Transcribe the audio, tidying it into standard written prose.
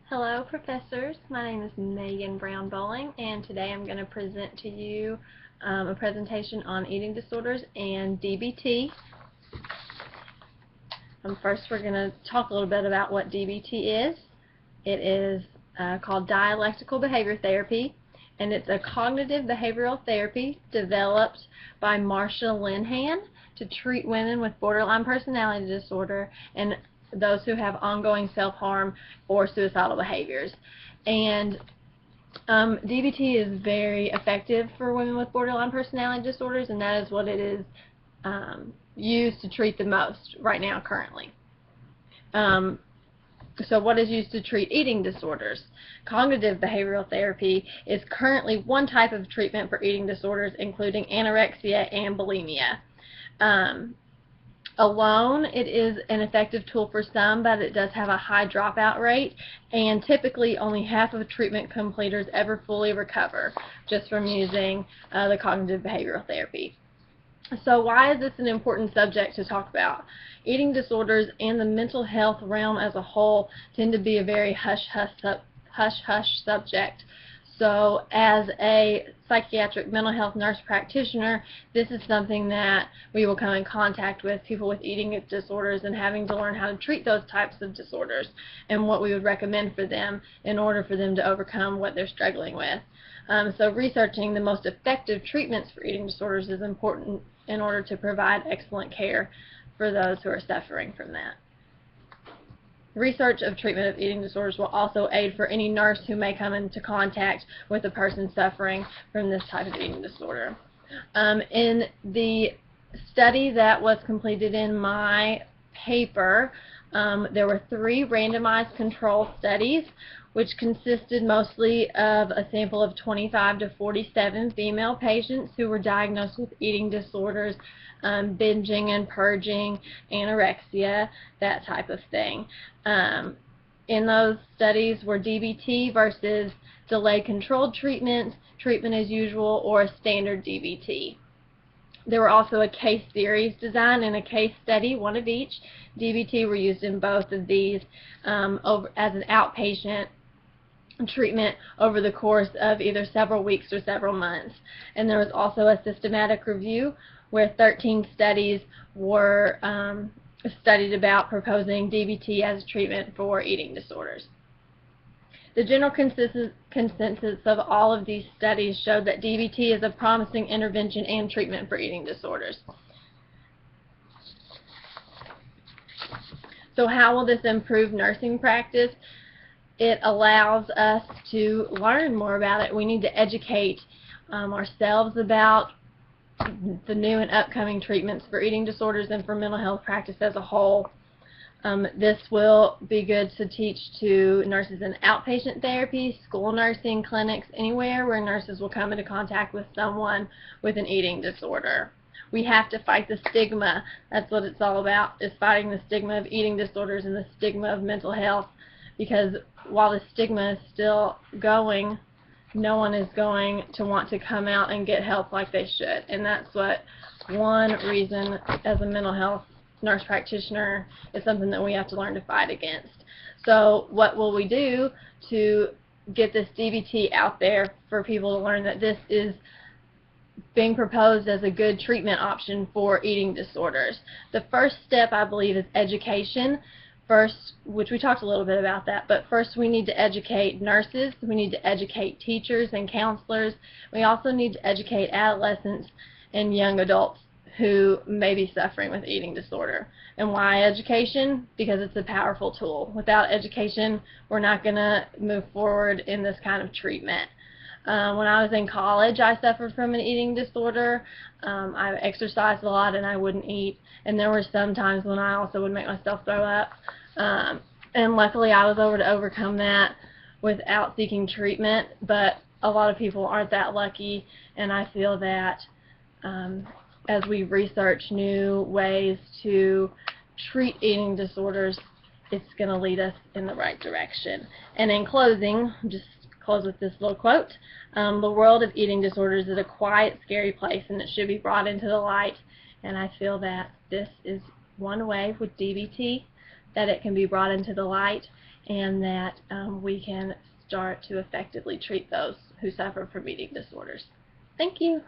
Hello professors, my name is Megan Brown Bowling and today I'm going to present to you a presentation on eating disorders and DBT. First we're going to talk a little bit about what DBT is. It is called dialectical behavior therapy, and it's a cognitive behavioral therapy developed by Marsha Linehan to treat women with borderline personality disorder and those who have ongoing self-harm or suicidal behaviors. And DBT is very effective for women with borderline personality disorders, and that is what it is used to treat the most right now currently. So what is used to treat eating disorders? Cognitive behavioral therapy is currently one type of treatment for eating disorders, including anorexia and bulimia. Alone, it is an effective tool for some, but it does have a high dropout rate, and typically only half of treatment completers ever fully recover just from using the cognitive behavioral therapy. So why is this an important subject to talk about? Eating disorders and the mental health realm as a whole tend to be a very hush-hush subject. So as a psychiatric mental health nurse practitioner, this is something that we will come in contact with people with eating disorders and having to learn how to treat those types of disorders and what we would recommend for them in order for them to overcome what they're struggling with. So researching the most effective treatments for eating disorders is important in order to provide excellent care for those who are suffering from that. Research of treatment of eating disorders will also aid for any nurse who may come into contact with a person suffering from this type of eating disorder. In the study that was completed in my paper, there were 3 randomized control studies, which consisted mostly of a sample of 25 to 47 female patients who were diagnosed with eating disorders, binging and purging, anorexia, that type of thing. In those studies were DBT versus delayed controlled treatment, treatment as usual, or a standard DBT. There were also a case series design and a case study, one of each. DBT were used in both of these as an outpatient treatment over the course of either several weeks or several months. And there was also a systematic review where 13 studies were studied about proposing DBT as a treatment for eating disorders. The general consensus of all of these studies showed that DBT is a promising intervention and treatment for eating disorders. So how will this improve nursing practice? It allows us to learn more about it. We need to educate ourselves about the new and upcoming treatments for eating disorders and for mental health practice as a whole. This will be good to teach to nurses in outpatient therapy, school nursing, clinics, anywhere where nurses will come into contact with someone with an eating disorder. We have to fight the stigma. That's what it's all about, is fighting the stigma of eating disorders and the stigma of mental health, because while the stigma is still going, no one is going to want to come out and get help like they should. And that's what one reason as a mental health nurse practitioner is something that we have to learn to fight against. So what will we do to get this DBT out there for people to learn that this is being proposed as a good treatment option for eating disorders? The first step, I believe, is education. First, which we talked a little bit about that, but first we need to educate nurses, we need to educate teachers and counselors. We also need to educate adolescents and young adults who may be suffering with eating disorder. And why education? Because it's a powerful tool. Without education, we're not going to move forward in this kind of treatment. When I was in college, I suffered from an eating disorder. I exercised a lot and I wouldn't eat, and there were some times when I also would make myself throw up. And luckily I was able to overcome that without seeking treatment, but a lot of people aren't that lucky, and I feel that as we research new ways to treat eating disorders, it's going to lead us in the right direction. And in closing, just close with this little quote. The world of eating disorders is a quiet, scary place, and it should be brought into the light. And I feel that this is one way with DBT that it can be brought into the light, and that we can start to effectively treat those who suffer from eating disorders. Thank you.